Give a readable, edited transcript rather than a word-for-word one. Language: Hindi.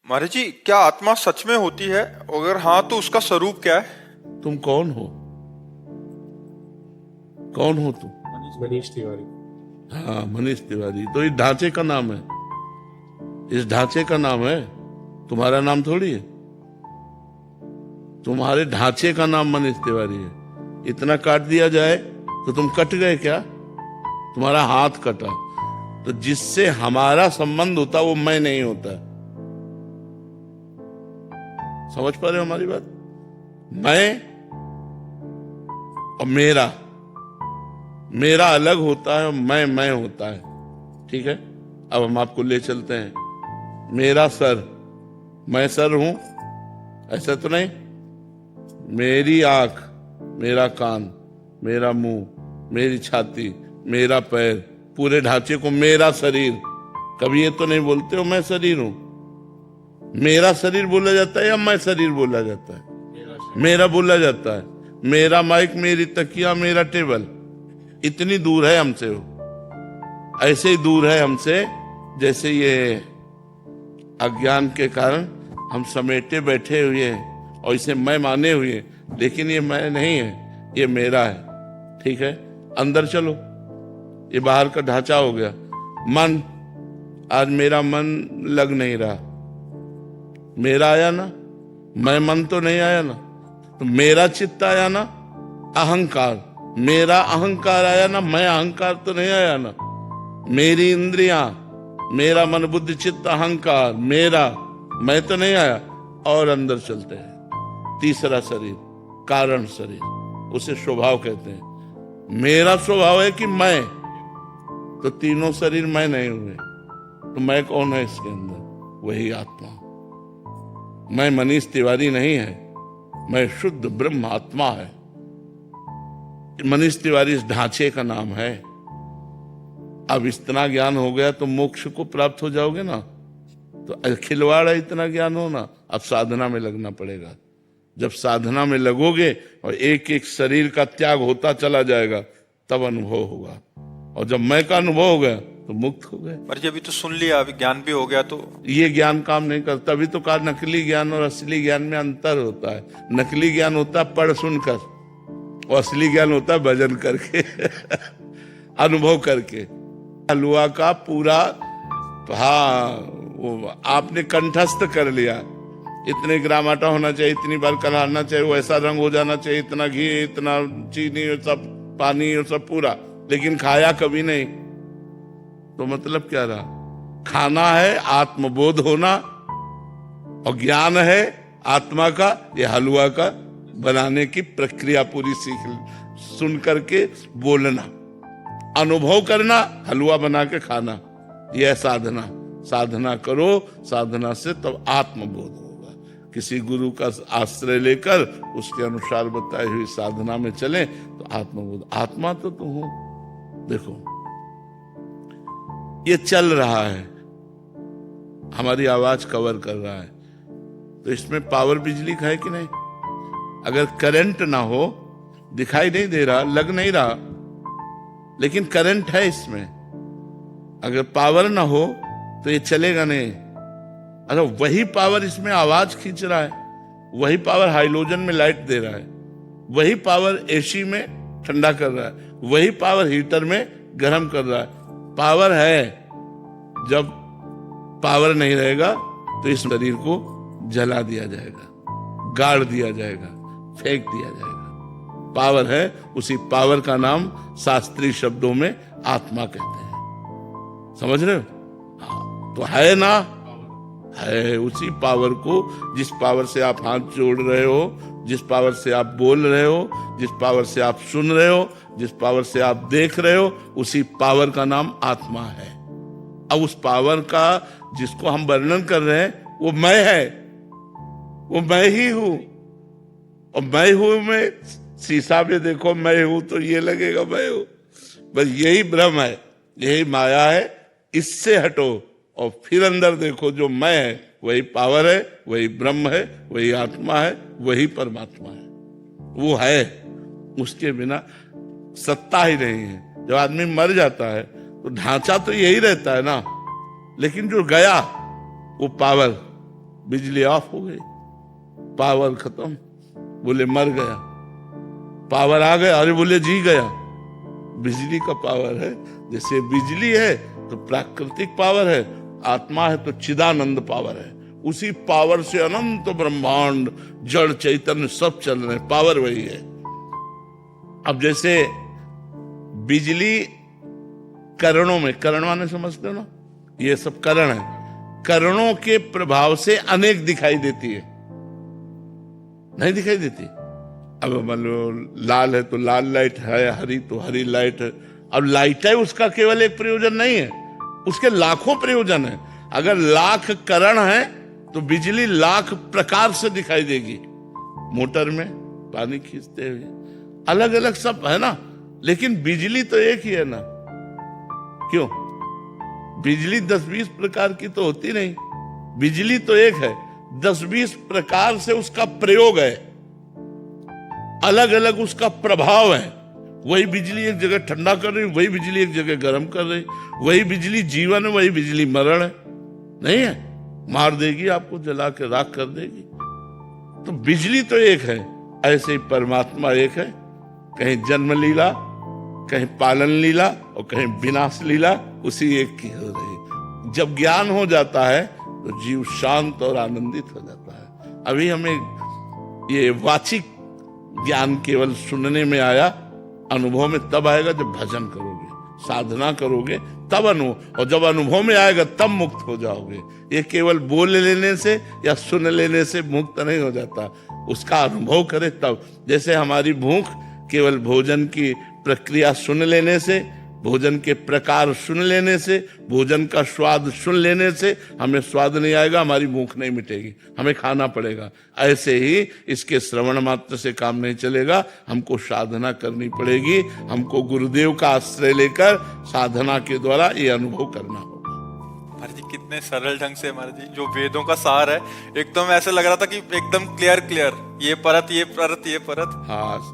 महाराज जी, क्या आत्मा सच में होती है? अगर हाँ तो उसका स्वरूप क्या है? तुम कौन हो? कौन हो तुम? मनीष तिवारी। हाँ, मनीष तिवारी। तो इस ढांचे का नाम है, इस ढांचे का नाम है, तुम्हारा नाम थोड़ी है। तुम्हारे ढांचे का नाम मनीष तिवारी है। इतना काट दिया जाए तो तुम कट गए क्या? तुम्हारा हाथ कटा, तो जिससे हमारा संबंध होता वो मैं नहीं होता। समझ पा रहे हो हमारी बात? मैं और मेरा, मेरा अलग होता है और मैं होता है। ठीक है, अब हम आपको ले चलते हैं। मेरा सर, मैं सर हूं, ऐसा तो नहीं। मेरी आंख, मेरा कान, मेरा मुंह, मेरी छाती, मेरा पैर, पूरे ढांचे को मेरा शरीर। कभी ये तो नहीं बोलते हो मैं शरीर हूं। मेरा शरीर बोला जाता है या मैं शरीर बोला जाता है? मेरा बोला जाता है। मेरा माइक, मेरी तकिया, मेरा टेबल, इतनी दूर है हमसे वो। ऐसे ही दूर है हमसे जैसे ये अज्ञान के कारण हम समेटे बैठे हुए हैं और इसे मैं माने हुए हैं, लेकिन ये मैं नहीं है, ये मेरा है। ठीक है, अंदर चलो। ये बाहर का ढांचा हो गया। मन, आज मेरा मन लग नहीं रहा। मेरा आया ना, मैं मन तो नहीं आया ना। तो मेरा चित्त आया ना, अहंकार, मेरा अहंकार आया ना, मैं अहंकार तो नहीं आया ना। मेरी इंद्रियां, मेरा मन बुद्धि चित्त अहंकार, मेरा, मैं तो नहीं आया। और अंदर चलते हैं, तीसरा शरीर, कारण शरीर, उसे स्वभाव कहते हैं। मेरा स्वभाव है कि मैं, तो तीनों शरीर मैं नहीं हुए, तो मैं कौन है इसके अंदर? वही आत्मा। मैं मनीष तिवारी नहीं है, मैं शुद्ध ब्रह्म आत्मा है। मनीष तिवारी इस ढांचे का नाम है। अब इतना ज्ञान हो गया तो मोक्ष को प्राप्त हो जाओगे ना। तो खिलवाड़ है इतना ज्ञान होना। अब साधना में लगना पड़ेगा। जब साधना में लगोगे और एक एक शरीर का त्याग होता चला जाएगा, तब अनुभव होगा। और जब मैं का अनुभव हो गया तो मुक्त हो गए। महाराज जी, अभी तो सुन लिया, अभी ज्ञान भी हो गया तो ये ज्ञान काम नहीं करता। अभी तो कहा नकली ज्ञान और असली ज्ञान में अंतर होता है। नकली ज्ञान होता है पढ़ सुनकर, और असली ज्ञान होता है भजन करके अनुभव करके। हलवा का पूरा, हाँ, वो आपने कंठस्थ कर लिया। इतने ग्राम आटा होना चाहिए, इतनी बार कलाना चाहिए, वो ऐसा रंग हो जाना चाहिए, इतना घी, इतना चीनी, सब पानी और सब पूरा, लेकिन खाया कभी नहीं। तो मतलब क्या रहा? खाना है आत्मबोध होना, और ज्ञान है आत्मा का, ये हलवा का बनाने की प्रक्रिया पूरी सीख, सुन करके बोलना, अनुभव करना, हलवा बना के खाना, यह साधना। साधना करो, साधना से तब आत्मबोध होगा। किसी गुरु का आश्रय लेकर उसके अनुसार बताई हुई साधना में चले तो आत्मबोध। आत्मा तो तुम हो। देखो, ये चल रहा है, हमारी आवाज कवर कर रहा है, तो इसमें पावर बिजली का है कि नहीं? अगर करंट ना हो, दिखाई नहीं दे रहा, लग नहीं रहा, लेकिन करंट है इसमें। अगर पावर ना हो तो ये चलेगा नहीं। अच्छा, वही पावर इसमें आवाज खींच रहा है, वही पावर हाइड्रोजन में लाइट दे रहा है, वही पावर एसी में ठंडा कर रहा है, वही पावर हीटर में गर्म कर रहा है। पावर है। जब पावर नहीं रहेगा तो इस शरीर को जला दिया जाएगा, गाड़ दिया जाएगा, फेंक दिया जाएगा। पावर है, उसी पावर का नाम शास्त्रीय शब्दों में आत्मा कहते हैं। समझ रहे हो? हाँ, तो है ना, है उसी पावर को, जिस पावर से आप हाथ जोड़ रहे हो, जिस पावर से आप बोल रहे हो, जिस पावर से आप सुन रहे हो, जिस पावर से आप देख रहे हो, उसी पावर का नाम आत्मा है। अब उस पावर का जिसको हम वर्णन कर रहे हैं वो मैं है, वो मैं ही हूं। और मैं हूं में शीशा में देखो मैं हूं तो ये लगेगा मैं हूं, बस यही भ्रम है, यही माया है। इससे हटो और फिर अंदर देखो, जो मैं है वही पावर है, वही ब्रह्म है, वही आत्मा है, वही परमात्मा है। वो है, उसके बिना सत्ता ही नहीं है। जब आदमी मर जाता है तो ढांचा तो यही रहता है ना, लेकिन जो गया वो पावर, बिजली ऑफ हो गई, पावर खत्म, बोले मर गया। पावर आ गया, अरे बोले जी गया। बिजली का पावर है। जैसे बिजली है तो प्राकृतिक पावर है, आत्मा है तो चिदानंद पावर है। उसी पावर से अनंत ब्रह्मांड, जड़ चैतन्य सब चल रहे हैं, पावर वही है। अब जैसे बिजली करणों में, करण माने समझते हो ना, ये सब करण है, करणों के प्रभाव से अनेक दिखाई देती है, नहीं दिखाई देती। अब मान लो लाल है तो लाल लाइट है, हरी तो हरी लाइट है। अब लाइट है उसका केवल एक प्रयोजन नहीं है, उसके लाखों प्रयोजन है। अगर लाख करण है तो बिजली लाख प्रकार से दिखाई देगी। मोटर में पानी खींचते हुए अलग अलग सब है ना, लेकिन बिजली तो एक ही है ना। क्यों? बिजली 10-20 प्रकार की तो होती नहीं, बिजली तो एक है, 10-20 प्रकार से उसका प्रयोग है, अलग अलग उसका प्रभाव है। वही बिजली एक जगह ठंडा कर रही, वही बिजली एक जगह गर्म कर रही, वही बिजली जीवन है, वही बिजली मरण है। नहीं है, मार देगी आपको, जला के राख कर देगी। तो बिजली तो एक है, ऐसे ही परमात्मा एक है। कहीं जन्म लीला, कहीं पालन लीला और कहीं विनाश लीला उसी एक की हो रही। जब ज्ञान हो जाता है तो जीव शांत और आनंदित हो जाता है। अभी हमें ये वाचिक ज्ञान केवल सुनने में आया, अनुभव में तब आएगा जब भजन करोगे, साधना करोगे तब अनुभव, और जब अनुभव में आएगा तब मुक्त हो जाओगे। ये केवल बोल लेने से या सुन लेने से मुक्त नहीं हो जाता, उसका अनुभव करे तब। जैसे हमारी भूख केवल भोजन की प्रक्रिया सुन लेने से, भोजन के प्रकार सुन लेने से, भोजन का स्वाद सुन लेने से हमें स्वाद नहीं आएगा, हमारी भूख नहीं मिटेगी, हमें खाना पड़ेगा। ऐसे ही इसके श्रवण मात्र से काम नहीं चलेगा, हमको साधना करनी पड़ेगी। हमको गुरुदेव का आश्रय लेकर साधना के द्वारा ये अनुभव करना होगा। महाराज जी कितने सरल ढंग से, महाराज जी जो वेदों का सार है, एकदम ऐसे लग रहा था कि एकदम क्लियर, ये परत, ये परत, ये परत। हाँ,